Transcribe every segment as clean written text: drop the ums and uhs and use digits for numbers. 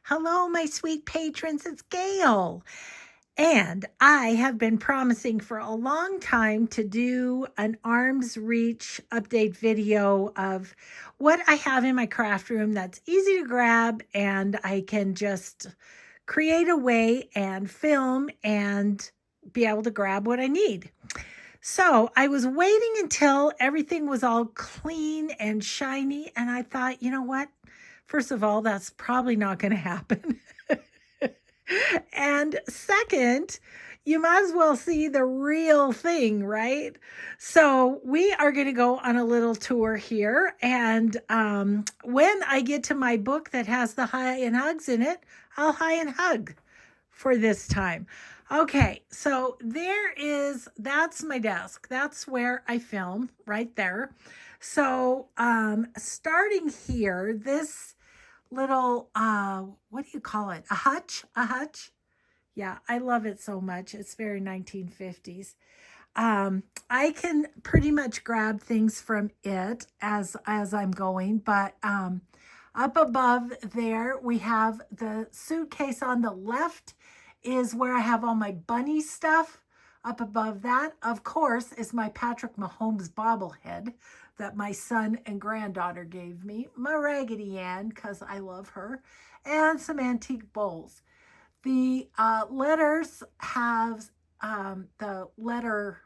Hello, my sweet patrons, it's Gail. And I have been promising for a long time to do an arm's reach update video of what I have in my craft room that's easy to grab and I can just create a way and film and be able to grab what I need. So I was waiting until everything was all clean and shiny, and I thought, you know what? First of all, that's probably not going to happen. And second, you might as well see the real thing, right? So we are going to go on a little tour here. And when I get to my book that has the high and hugs in it, I'll high and hug for this time. Okay, so that's my desk. That's where I film right there. So starting here, this little what do you call it, a hutch. Yeah, I love it so much. It's very 1950s. I can pretty much grab things from it as I'm going, but up above there we have the suitcase. On the left is where I have all my bunny stuff. Up above that, of course, is my Patrick Mahomes bobblehead that my son and granddaughter gave me, my Raggedy Ann, because I love her, and some antique bowls. The letters have, the letter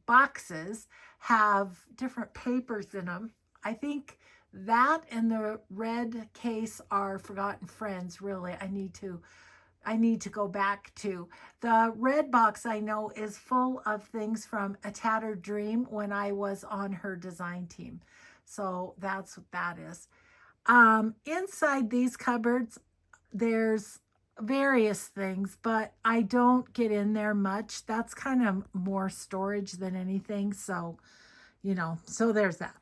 boxes have different papers in them. I think that and the red case are Forgotten Friends, really. I need to go back to. The red box I know is full of things from A Tattered Dream when I was on her design team. So that's what that is. Inside these cupboards, there's various things, but I don't get in there much. That's kind of more storage than anything. So, so there's that.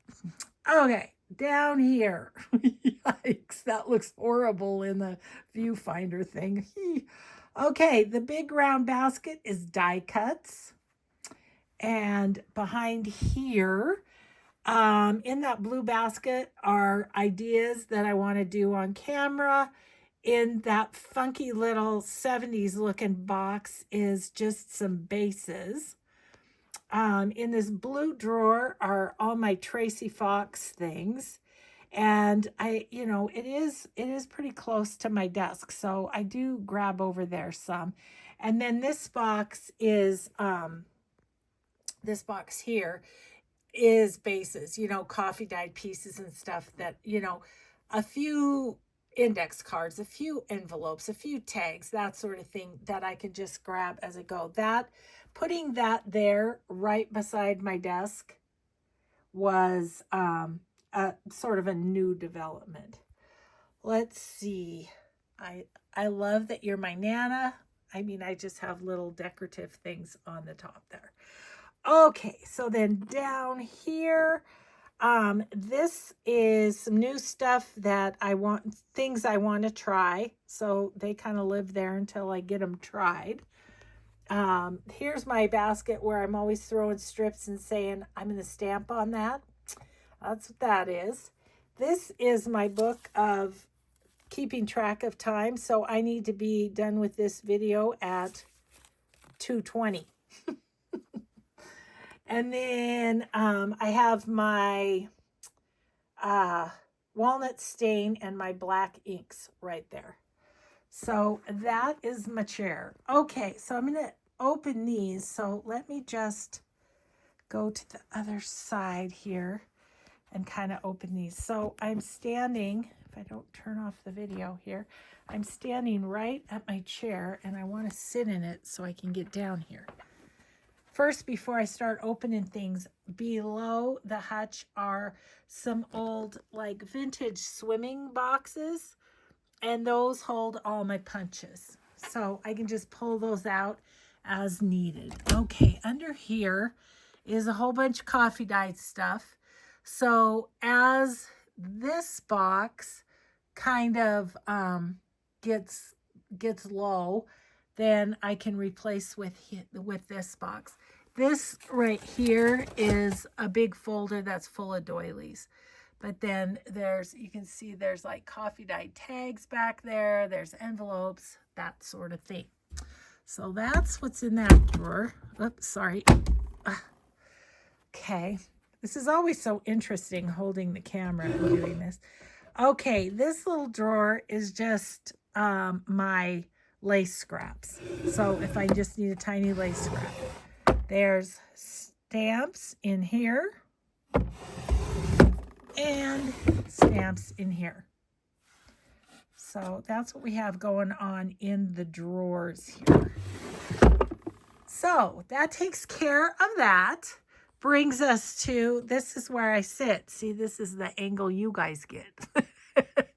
Okay, down here. Yikes, that looks horrible in the viewfinder thing. Okay, the big round basket is die cuts. And behind here, in that blue basket are ideas that I want to do on camera. In that funky little 70s looking box is just some bases. In this blue drawer are all my Tracy Fox things. And it is pretty close to my desk. So I do grab over there some. And then this box here is bases, coffee dyed pieces and stuff that, a few index cards, a few envelopes, a few tags, that sort of thing that I can just grab as I go. Putting that there right beside my desk was a sort of a new development. Let's see. I love that you're my Nana. I mean, I just have little decorative things on the top there. Okay, so then down here, this is some new stuff that things I want to try. So they kind of live there until I get them tried. Here's my basket where I'm always throwing strips and saying I'm going to stamp on that. That's what that is. This is my book of keeping track of time. So I need to be done with this video at 2:20. And then I have my walnut stain and my black inks right there. So that is my chair. Okay, so I'm going to open these. So let me just go to the other side here and kind of open these. So I'm standing, if I don't turn off the video here, I'm standing right at my chair and I want to sit in it so I can get down here. First, before I start opening things, below the hutch are some old, like, vintage swimming boxes, and those hold all my punches. So I can just pull those out as needed. Okay, under here is a whole bunch of coffee dyed stuff. So as this box kind of gets low, then I can replace with this box. This right here is a big folder that's full of doilies. But then you can see there's like coffee dyed tags back there. There's envelopes, that sort of thing. So that's what's in that drawer. Oops, sorry. Okay. This is always so interesting holding the camera and doing this. Okay, this little drawer is just my lace scraps. So if I just need a tiny lace scrap. There's stamps in here. And stamps in here. So that's what we have going on in the drawers here. So that takes care of that. Brings us to, this is where I sit. See, this is the angle you guys get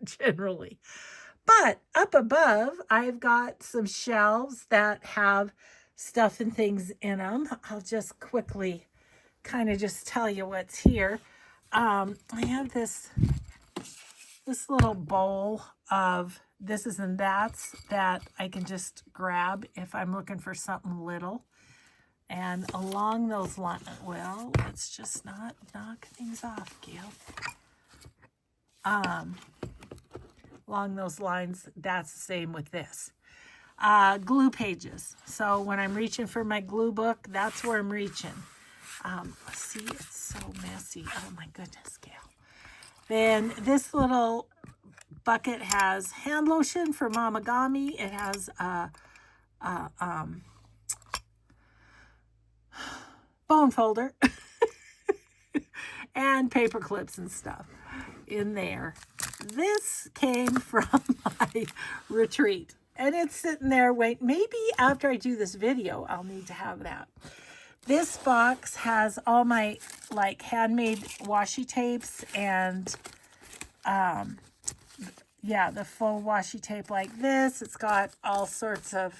generally. But up above, I've got some shelves that have stuff and things in them. I'll just quickly kind of just tell you what's here. I have this little bowl of this and that's that I can just grab if I'm looking for something little. And along those lines, well, let's just not knock things off, Gail. Along those lines, that's the same with this. Glue pages. So when I'm reaching for my glue book, that's where I'm reaching. See, it's so messy. Oh my goodness, Gail. Then this little bucket has hand lotion for Mamagami. It has bone folder and paper clips and stuff in there. This came from my retreat and it's sitting there waiting. Maybe after I do this video, I'll need to have that. This box has all my like handmade washi tapes and yeah, the full washi tape like this. It's got all sorts of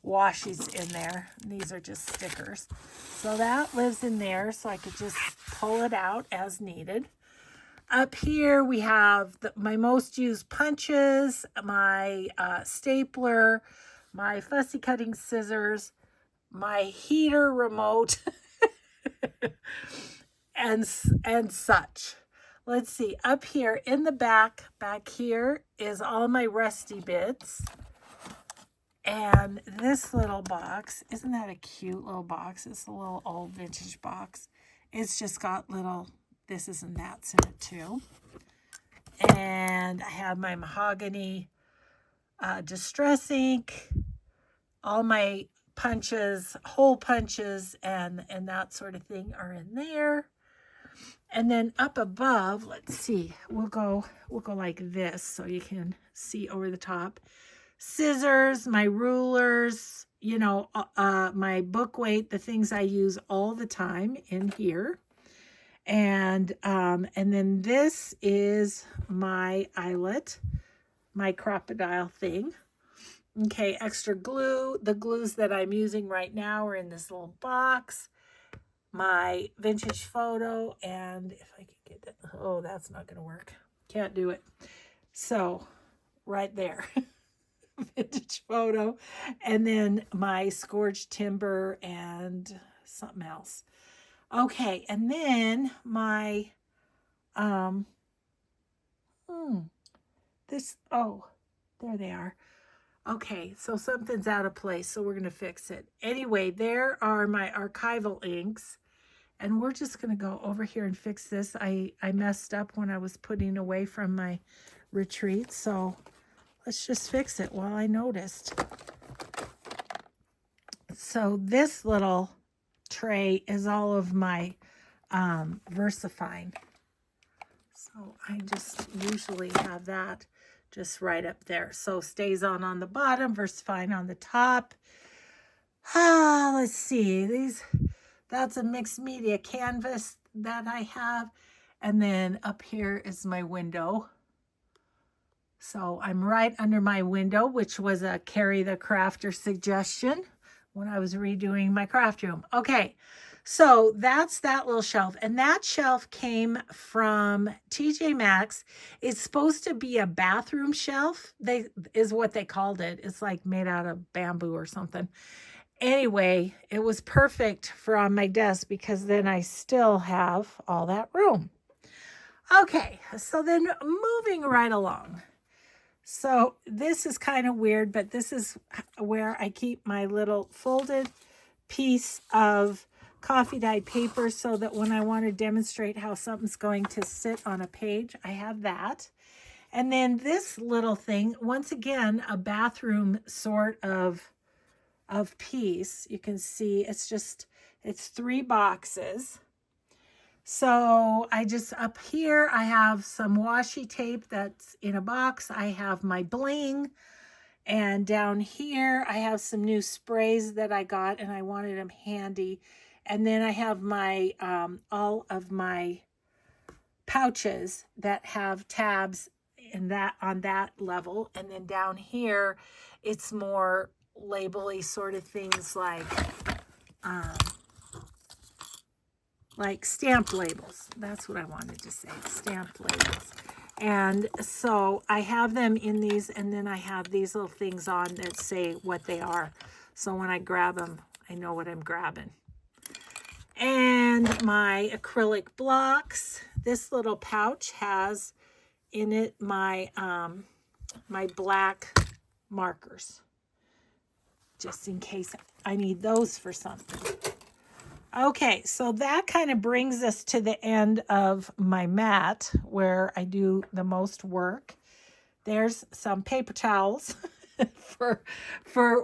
washies in there. These are just stickers. So that lives in there so I could just pull it out as needed. Up here we have my most used punches, my stapler, my fussy cutting scissors, my heater remote, and such. Let's see, up here in the back here is all my rusty bits. And this little box, isn't that a cute little box? It's a little old vintage box. It's just got little thises and that's in it too. And I have my mahogany distress ink, all my punches, hole punches, and that sort of thing are in there. And then up above, let's see, we'll go like this so you can see over the top. Scissors, my rulers, you know, my book weight, the things I use all the time in here. And then this is my eyelet, my crocodile thing. Okay, extra glue. The glues that I'm using right now are in this little box. My vintage photo, and if I can get that, oh, that's not going to work. Can't do it. So, right there. Vintage photo, and then my scourged timber and something else. Okay, and then my there they are. Okay, so something's out of place, so we're going to fix it. Anyway, there are my archival inks, and we're just going to go over here and fix this. I messed up when I was putting away from my retreat, so let's just fix it while I noticed. So this little tray is all of my VersaFine. So I just usually have that just right up there. So stays on the bottom, VersaFine on the top. Let's see. That's a mixed media canvas that I have. And then up here is my window. So I'm right under my window, which was a Carrie the Crafter suggestion when I was redoing my craft room. Okay, so that's that little shelf. And that shelf came from TJ Maxx. It's supposed to be a bathroom shelf. Is what they called it. It's like made out of bamboo or something. Anyway, it was perfect for on my desk because then I still have all that room. Okay, so then moving right along. So this is kind of weird, but this is where I keep my little folded piece of coffee dyed paper so that when I want to demonstrate how something's going to sit on a page, I have that. And then this little thing, once again, a bathroom sort of piece. You can see it's 3 boxes. So I just, up here, I have some washi tape that's in a box. I have my bling. And down here, I have some new sprays that I got and I wanted them handy. And then I have my, all of my pouches that have tabs in that, on that level. And then down here, it's more label-y sort of things like stamped labels. That's what I wanted to say, stamped labels. And so I have them in these, and then I have these little things on that say what they are. So when I grab them, I know what I'm grabbing. And my acrylic blocks. This little pouch has in it my my black markers, just in case I need those for something. Okay, so that kind of brings us to the end of my mat where I do the most work. There's some paper towels for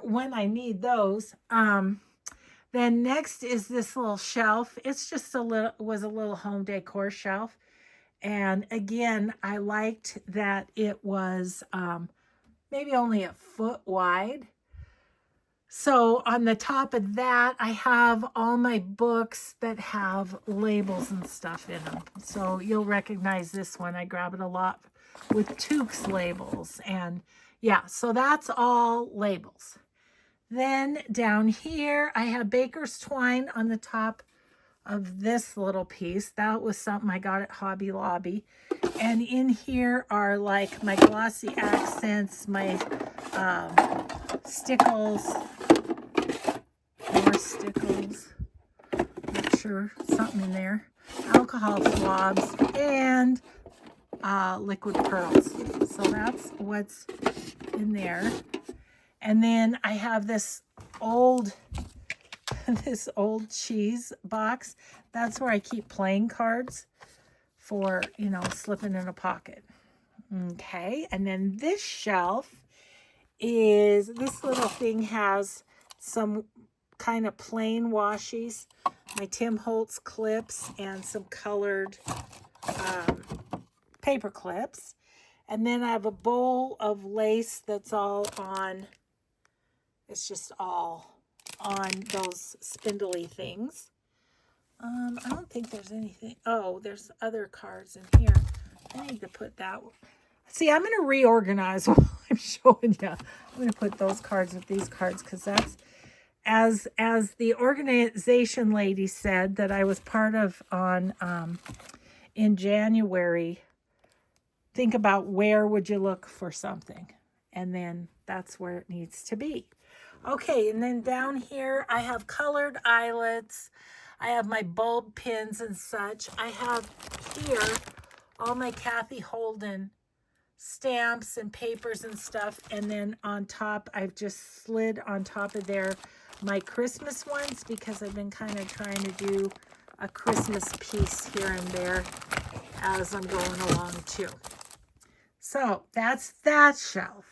when I need those. Then next is this little shelf. It's just was a little home decor shelf. And again, I liked that it was maybe only a foot wide. So on the top of that, I have all my books that have labels and stuff in them. So you'll recognize this one. I grab it a lot with Tukes labels. And yeah, so that's all labels. Then down here, I have baker's twine on the top of this little piece. That was something I got at Hobby Lobby. And in here are like my glossy accents, my stickles, more stickles, not sure, something in there, alcohol swabs, and liquid pearls. So that's what's in there. And then I have this old cheese box. That's where I keep playing cards for, you know, slipping in a pocket. Okay, and then this shelf is, this little thing has some kind of plain washies, my Tim Holtz clips, and some colored paper clips. And then I have a bowl of lace that's all on, it's just all on those spindly things. I don't think there's anything. Oh, there's other cards in here. I need to put that one. See, I'm going to reorganize while I'm showing you. I'm going to put those cards with these cards because that's, as the organization lady said that I was part of on in January, think about where would you look for something, and then that's where it needs to be. Okay, and then down here I have colored eyelets. I have my bulb pins and such. I have here all my Kathy Holden stamps and papers and stuff. And then on top, I've just slid on top of there my Christmas ones because I've been kind of trying to do a Christmas piece here and there as I'm going along too. So that's that shelf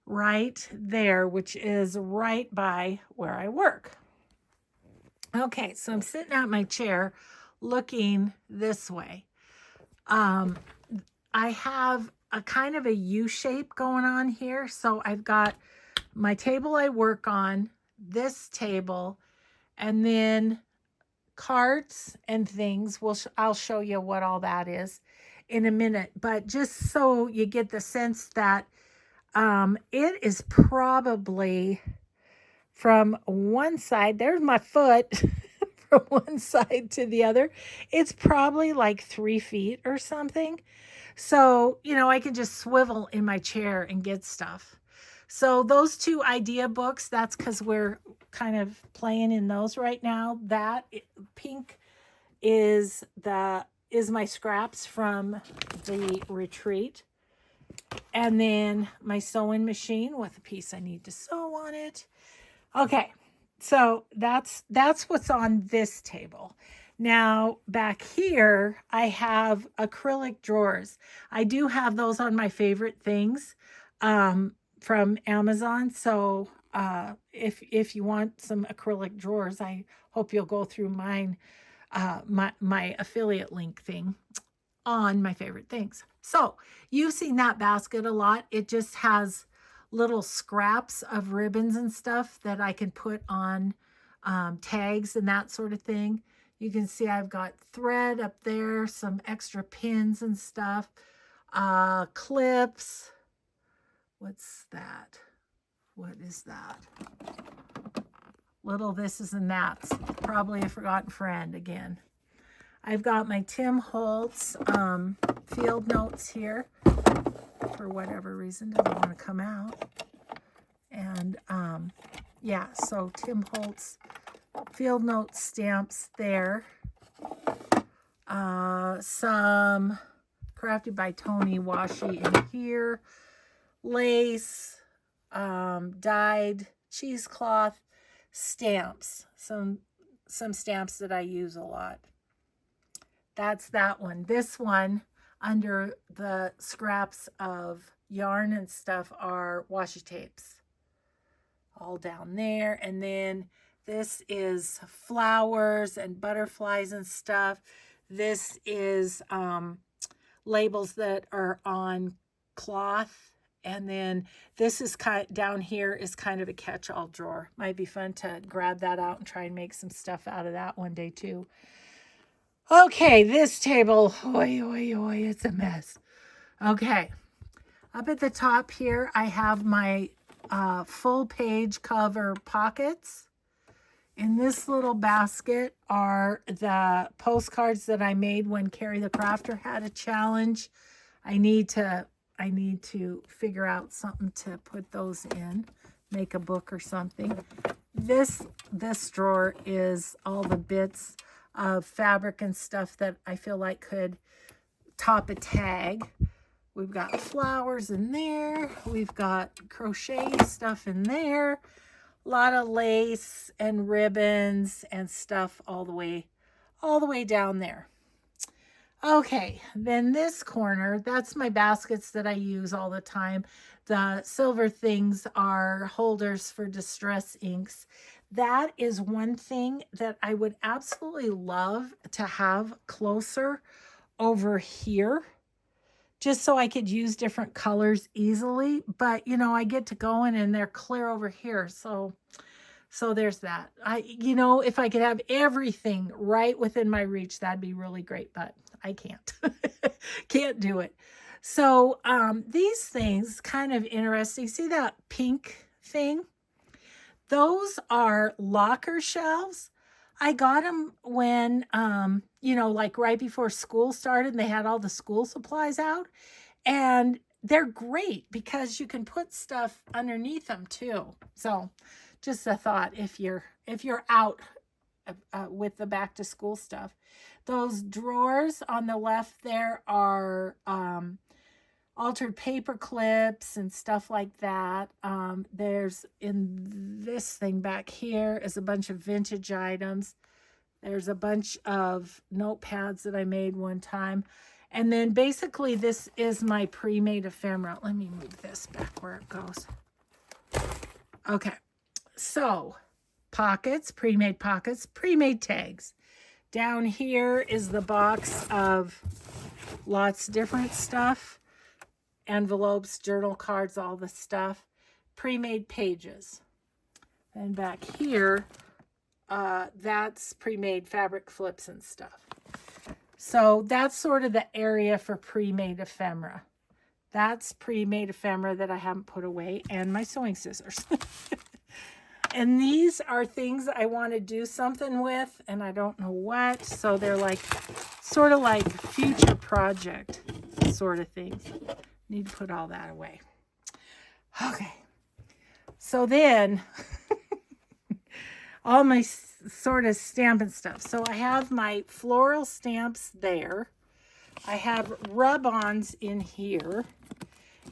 right there, which is right by where I work. Okay, so I'm sitting at my chair looking this way. I have a kind of a U shape going on here. So I've got my table I work on, this table, and then cards and things. I'll show you what all that is in a minute. But just so you get the sense that it is probably from one side, there's my foot, from one side to the other, it's probably like 3 feet or something. So, you know, I can just swivel in my chair and get stuff. So those 2 idea books, that's because we're kind of playing in those right now. That pink is is my scraps from the retreat. And then my sewing machine with a piece I need to sew on it. Okay, so that's what's on this table. Now, back here, I have acrylic drawers. I do have those on my favorite things from Amazon. So if you want some acrylic drawers, I hope you'll go through mine, my affiliate link thing on my favorite things. So you've seen that basket a lot. It just has little scraps of ribbons and stuff that I can put on tags and that sort of thing. You can see I've got thread up there, some extra pins and stuff, clips. What's that? What is that? Little thises and that's. Probably a forgotten friend again. I've got my Tim Holtz field notes here. For whatever reason, doesn't want to come out. And yeah, so Tim Holtz field note stamps there. Some Crafted by Tony washi in here. Lace, dyed cheesecloth, stamps. Some stamps that I use a lot. That's that one. This one, under the scraps of yarn and stuff, are washi tapes. All down there. And then this is flowers and butterflies and stuff. This is labels that are on cloth. And then this is down here is kind of a catch-all drawer. Might be fun to grab that out and try and make some stuff out of that one day too. Okay, this table, it's a mess. Okay, up at the top here, I have my full page cover pockets. In this little basket are the postcards that I made when Carrie the Crafter had a challenge. I need to figure out something to put those in, make a book or something. This drawer is all the bits of fabric and stuff that I feel like could top a tag. We've got flowers in there. We've got crochet stuff in there. A lot of lace and ribbons and stuff all the way down there. Okay, then this corner, that's my baskets that I use all the time. The silver things are holders for distress inks. That is one thing that I would absolutely love to have closer over here, just so I could use different colors easily. But, you know, I get to going and they're clear over here. So there's that. If I could have everything right within my reach, that'd be really great, but I can't. Can't do it. So these things, kind of interesting. See that pink thing? Those are locker shelves. I got them when, like right before school started and they had all the school supplies out. And they're great because you can put stuff underneath them too. So just a thought if you're out with the back to school stuff. Those drawers on the left there are altered paper clips and stuff like that. There's in this thing back here is a bunch of vintage items. There's a bunch of notepads that I made one time. And then basically this is my pre-made ephemera. Let me move this back where it goes. Okay, so pockets, pre-made tags. Down here is the box of lots of different stuff. Envelopes, journal cards, all the stuff. Pre-made pages. And back here, that's pre-made fabric flips and stuff. So that's sort of the area for pre-made ephemera. That's pre-made ephemera that I haven't put away, and my sewing scissors. And these are things I want to do something with, and I don't know what. So they're like, sort of like future project sort of things. Need to put all that away. Okay. So then, all my sort of stamping stuff. So I have my floral stamps there. I have rub-ons in here.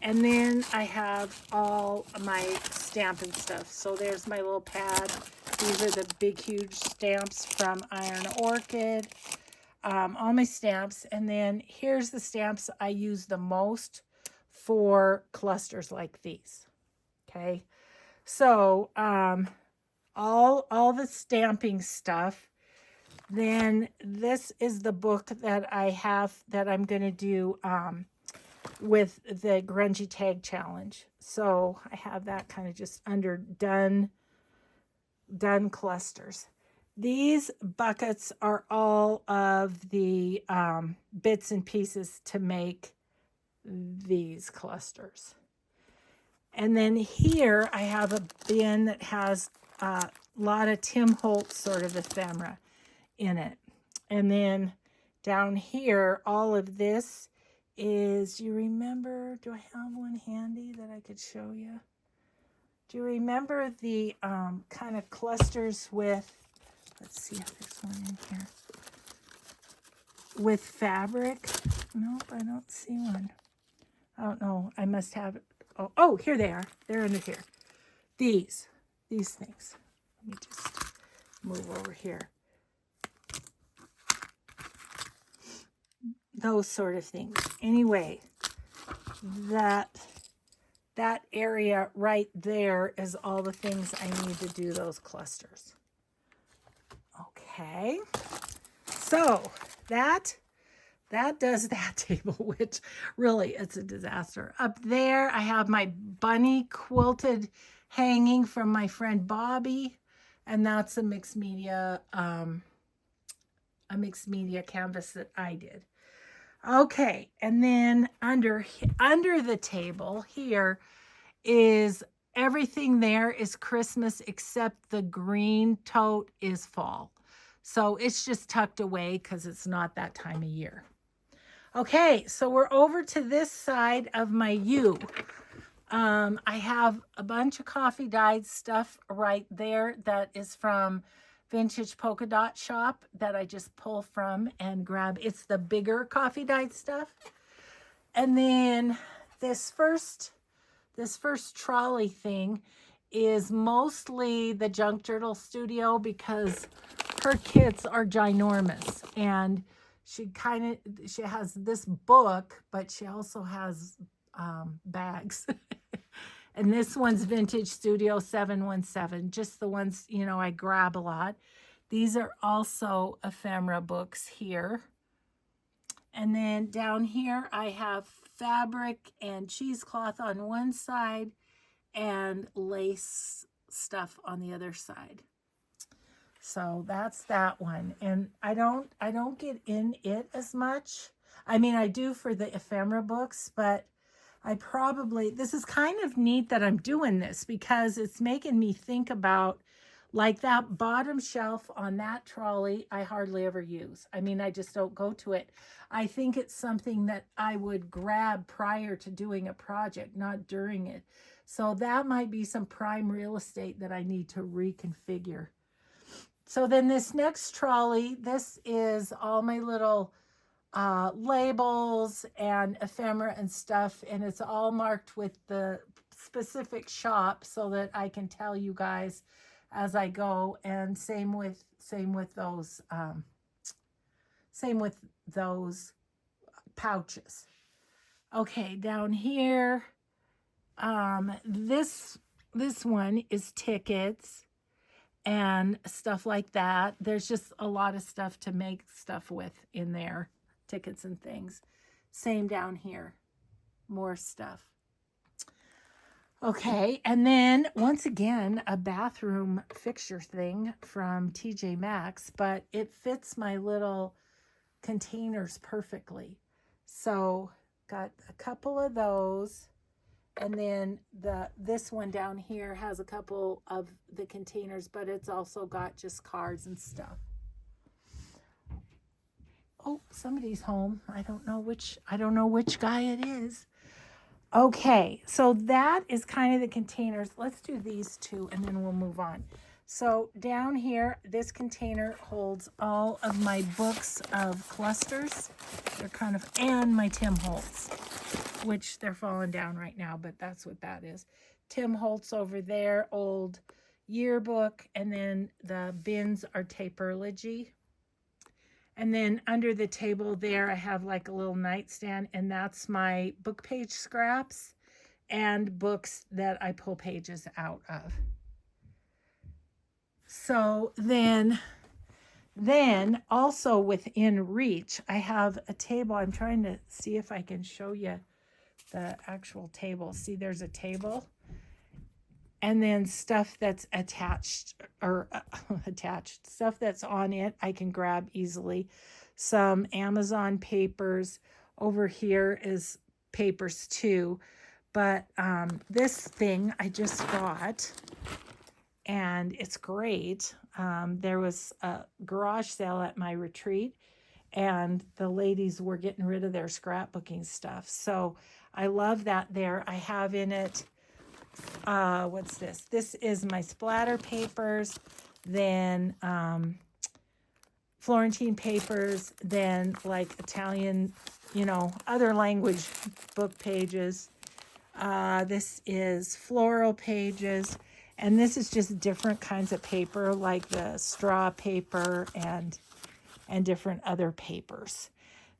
And then I have all my stamping stuff. So there's my little pad. These are the big, huge stamps from Iron Orchid. All my stamps. And then here's the stamps I use the most for clusters like these. Okay. So all the stamping stuff. Then this is the book that I have that I'm going to do with the Grungy Tag Challenge. So I have that kind of just under done clusters. These buckets are all of the bits and pieces to make these clusters. And then here I have a bin that has a lot of Tim Holtz sort of ephemera in it. And then down here, all of this is, you remember, do I have one handy that I could show you? Do you remember the kind of clusters with, let's see if there's one in here, with fabric? Nope, I don't see one. I don't know, I must have it. Oh, here they are. They're under here. These things. Let me just move over here. Those sort of things. Anyway, that area right there is all the things I need to do those clusters. Okay. So that does that table, which really it's a disaster. Up there, I have my bunny quilted hanging from my friend Bobby, and that's a mixed media canvas that I did. Okay, and then under the table here is everything. There is Christmas except the green tote is fall. So it's just tucked away because it's not that time of year. Okay, so we're over to this side of my U. I have a bunch of coffee dyed stuff right there that is from Vintage Polka Dot Shop that I just pull from and grab. It's the bigger coffee dyed stuff. And then this first trolley thing is mostly the Junk Turtle Studio because her kits are ginormous, and she has this book, but she also has bags. And this one's Vintage Studio 717, just the ones, I grab a lot. These are also ephemera books here. And then down here, I have fabric and cheesecloth on one side and lace stuff on the other side. So that's that one. And I don't get in it as much. I mean, I do for the ephemera books, but this is kind of neat that I'm doing this because it's making me think about, like, that bottom shelf on that trolley, I hardly ever use. I mean, I just don't go to it. I think it's something that I would grab prior to doing a project, not during it. So that might be some prime real estate that I need to reconfigure. So then this next trolley, this is all my little labels and ephemera and stuff, and it's all marked with the specific shop so that I can tell you guys as I go. And same with those pouches. Okay, down here, this one is tickets and stuff like that. There's just a lot of stuff to make stuff with in there, tickets and things. Same down here, more stuff. Okay, and then once again, a bathroom fixture thing from TJ Maxx, but it fits my little containers perfectly. So got a couple of those, and then this one down here has a couple of the containers, but it's also got just cards and stuff. Oh, somebody's home. I don't know which guy it is. Okay, so that is kind of the containers. Let's do these two and then we'll move on. So down here, this container holds all of my books of clusters. They're kind of, and my Tim Holtz, which they're falling down right now, but that's what that is. Tim Holtz over there, old yearbook, and then the bins are Taperology. And then under the table there, I have like a little nightstand, and that's my book page scraps and books that I pull pages out of. So then also within reach, I have a table. I'm trying to see if I can show you the actual table. See, there's a table. And then stuff that's attached or attached, stuff that's on it, I can grab easily. Some Amazon papers. Over here is papers too. But this thing I just got, and it's great. There was a garage sale at my retreat, and the ladies were getting rid of their scrapbooking stuff. So I love that there. I have in it, what's this? This is my splatter papers, then Florentine papers, then like Italian, other language book pages. This is floral pages, and this is just different kinds of paper, like the straw paper and different other papers.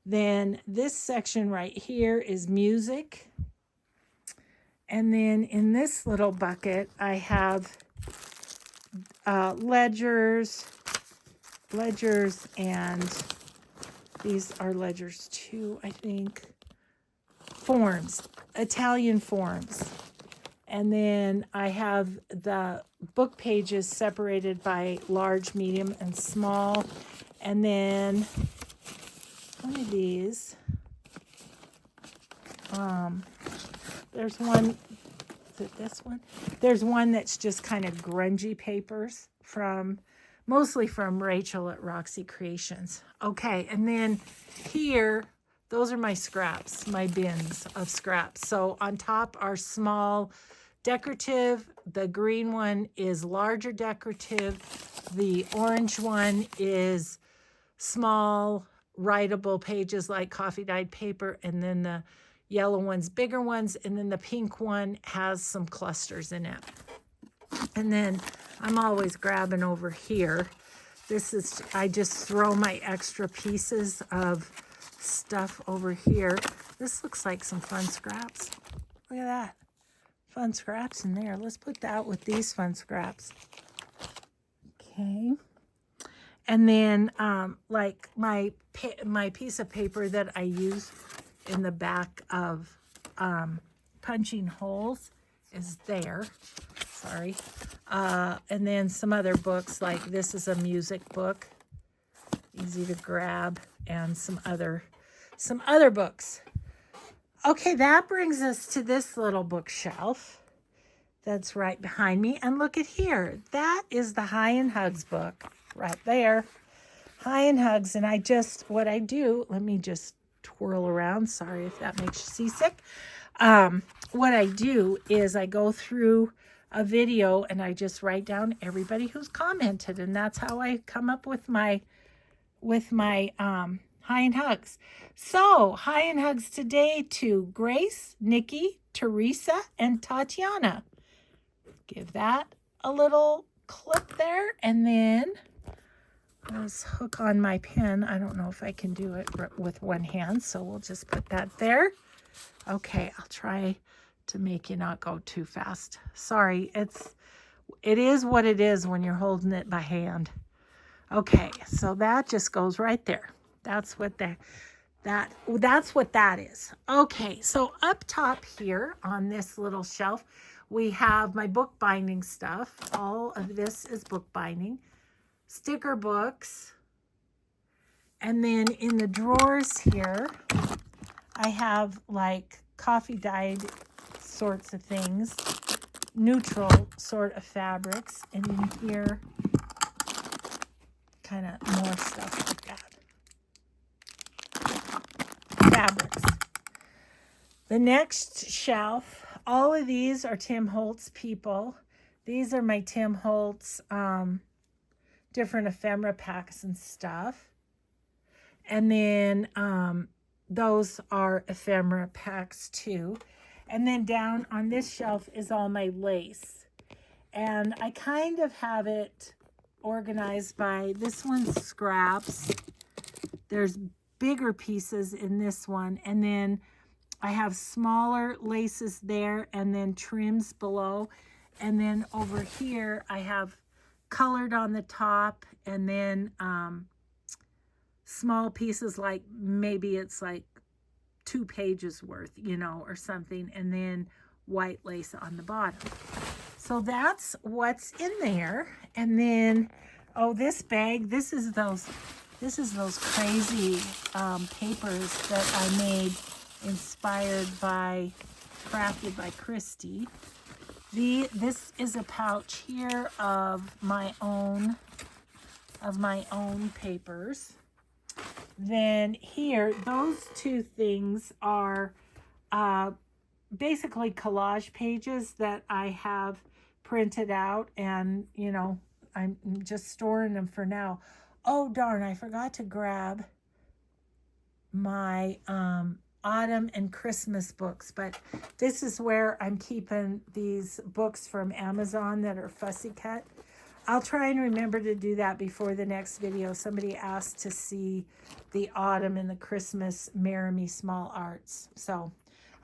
Then this section right here is music. And then in this little bucket, I have ledgers, and these are ledgers too, I think. Forms, Italian forms. And then I have the book pages separated by large, medium, and small. And then one of these, there's one, is it this one? There's one that's just kind of grungy papers mostly from Rachel at Roxy Creations. Okay, and then here, those are my scraps, my bins of scraps. So on top are small decorative. The green one is larger decorative. The orange one is small writable pages like coffee dyed paper, and then the yellow one's bigger ones, and then the pink one has some clusters in it. And then I'm always grabbing over here. I just throw my extra pieces of stuff over here. This looks like some fun scraps. Look at that. Fun scraps in there. Let's put that with these fun scraps. Okay. And then like my piece of paper that I use in the back of punching holes is there. Sorry. And then some other books, like this is a music book, easy to grab, and some other books. Okay, that brings us to this little bookshelf that's right behind me. And look at here. That is the High and Hugs book right there. High and Hugs. And what I do, let me just twirl around. Sorry if that makes you seasick. What I do is I go through a video and I just write down everybody who's commented. And that's how I come up with my High and Hugs. So, High and Hugs today to Grace, Nikki, Teresa, and Tatiana. Give that a little clip there, and then let's hook on my pen. I don't know if I can do it with one hand, so we'll just put that there. Okay, I'll try to make you not go too fast. Sorry, it is what it is when you're holding it by hand. Okay, so that just goes right there. That's what that is. Okay, so up top here on this little shelf, we have my bookbinding stuff. All of this is bookbinding. Sticker books. And then in the drawers here, I have like coffee dyed sorts of things, neutral sort of fabrics. And in here, kind of more stuff like that. Fabrics. The next shelf, all of these are Tim Holtz people. These are my Tim Holtz different ephemera packs and stuff. And then those are ephemera packs too. And then down on this shelf is all my lace. And I kind of have it organized by, this one's scraps. There's bigger pieces in this one. And then I have smaller laces there and then trims below. And then over here I have colored on the top and then small pieces, like maybe it's like 2 pages worth, you know, or something, and then white lace on the bottom. So that's what's in there. And then, oh, this bag, this is those crazy papers that I made, inspired by, crafted by Christy. This is a pouch here of my own papers. Then here, those 2 things are basically collage pages that I have printed out, and you know, I'm just storing them for now. Oh darn, I forgot to grab my autumn and Christmas books, but this is where I'm keeping these books from Amazon that are fussy cut. I'll try and remember to do that before the next video. Somebody asked to see the autumn and the Christmas Marry Me Small Arts. So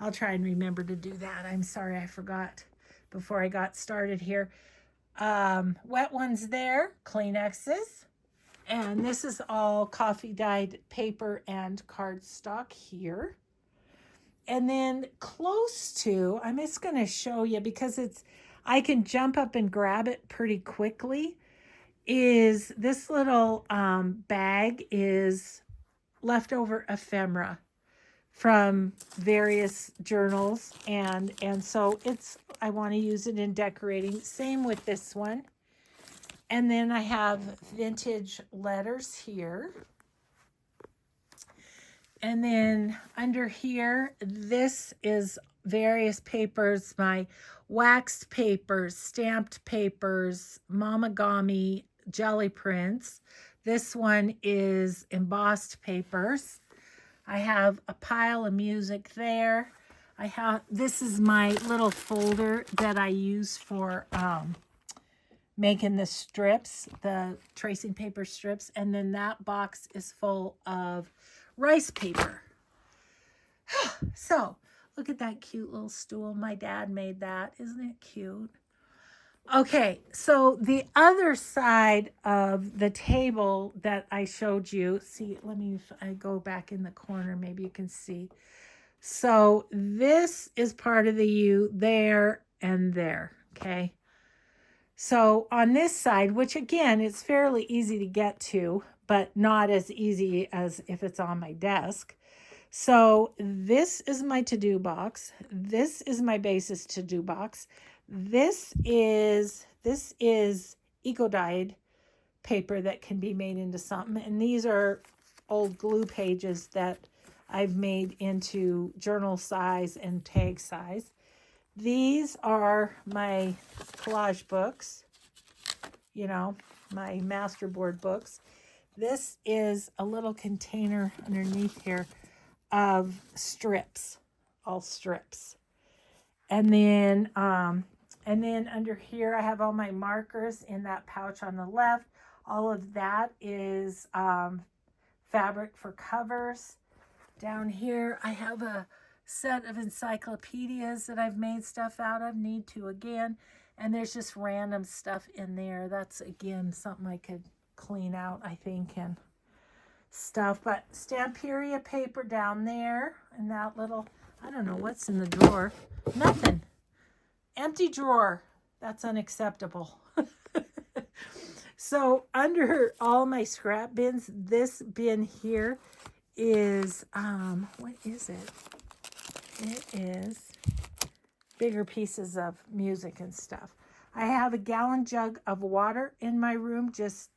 I'll try and remember to do that. I'm sorry I forgot before I got started here. Wet ones there, Kleenexes. And this is all coffee dyed paper and cardstock here. And then close to, I'm just going to show you because I can jump up and grab it pretty quickly, is this little bag is leftover ephemera from various journals. And so I want to use it in decorating. Same with this one. And then I have vintage letters here. And then under here, this is various papers, my waxed papers, stamped papers, Mamagami jelly prints. This one is embossed papers. I have a pile of music there. This is my little folder that I use for making the strips, the tracing paper strips. And then that box is full of rice paper. So look at that cute little stool. My dad made that. Isn't it cute? Okay, so the other side of the table that I showed you, see, I go back in the corner, maybe you can see. So this is part of the U there and there, okay? So on this side, which again, it's fairly easy to get to, but not as easy as if it's on my desk. So this is my to-do box. This is my basis to-do box. This is eco-dyed paper that can be made into something. And these are old glue pages that I've made into journal size and tag size. These are my collage books, you know, my masterboard books. This is a little container underneath here of strips, all strips. And then under here, I have all my markers in that pouch on the left. All of that is fabric for covers. Down here, I have a set of encyclopedias that I've made stuff out of, need to again. And there's just random stuff in there. That's, again, something I could clean out, I think, and stuff. But Stamperia paper down there, and that little, I don't know what's in the drawer. Nothing. Empty drawer. That's unacceptable. So under all my scrap bins, this bin here is, what is it? It is bigger pieces of music and stuff. I have a gallon jug of water in my room just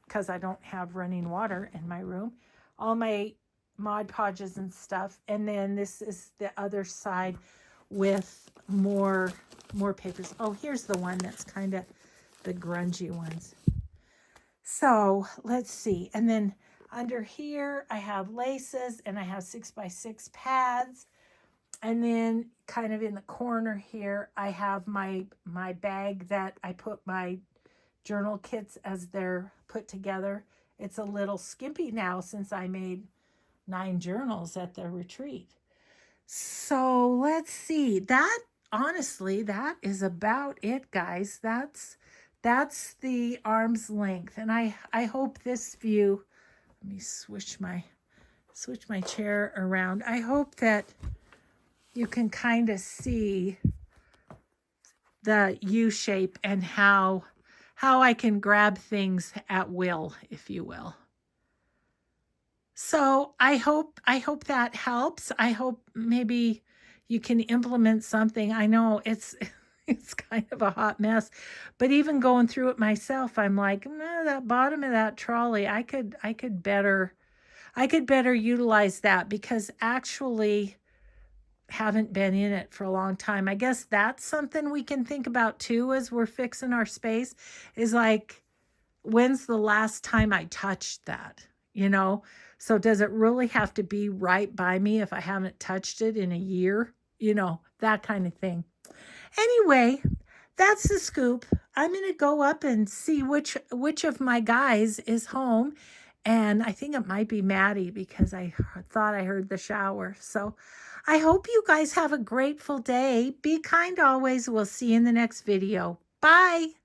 because I don't have running water in my room. All my Mod Podges and stuff. And then this is the other side with more more papers. Oh, here's the one that's kind of the grungy ones. So let's see. And then under here, I have laces and I have 6x6 pads. And then kind of in the corner here, I have my bag that I put my journal kits as they're put together. It's a little skimpy now since I made 9 journals at the retreat. So let's see. That honestly, that is about it, guys. That's the arm's length. And I hope this view, let me switch my chair around. I hope that you can kind of see the U shape and how I can grab things at will, if you will. So I hope that helps. I hope maybe you can implement something. I know it's it's kind of a hot mess, but even going through it myself, I'm like, that bottom of that trolley, I could better utilize that, because actually haven't been in it for a long time. I guess that's something we can think about too as we're fixing our space, is like, when's the last time I touched that, you know? So does it really have to be right by me if I haven't touched it in a year? You know, that kind of thing. Anyway, that's the scoop. I'm going to go up and see which of my guys is home. And I think it might be Maddie, because I thought I heard the shower. So I hope you guys have a grateful day. Be kind always. We'll see you in the next video. Bye.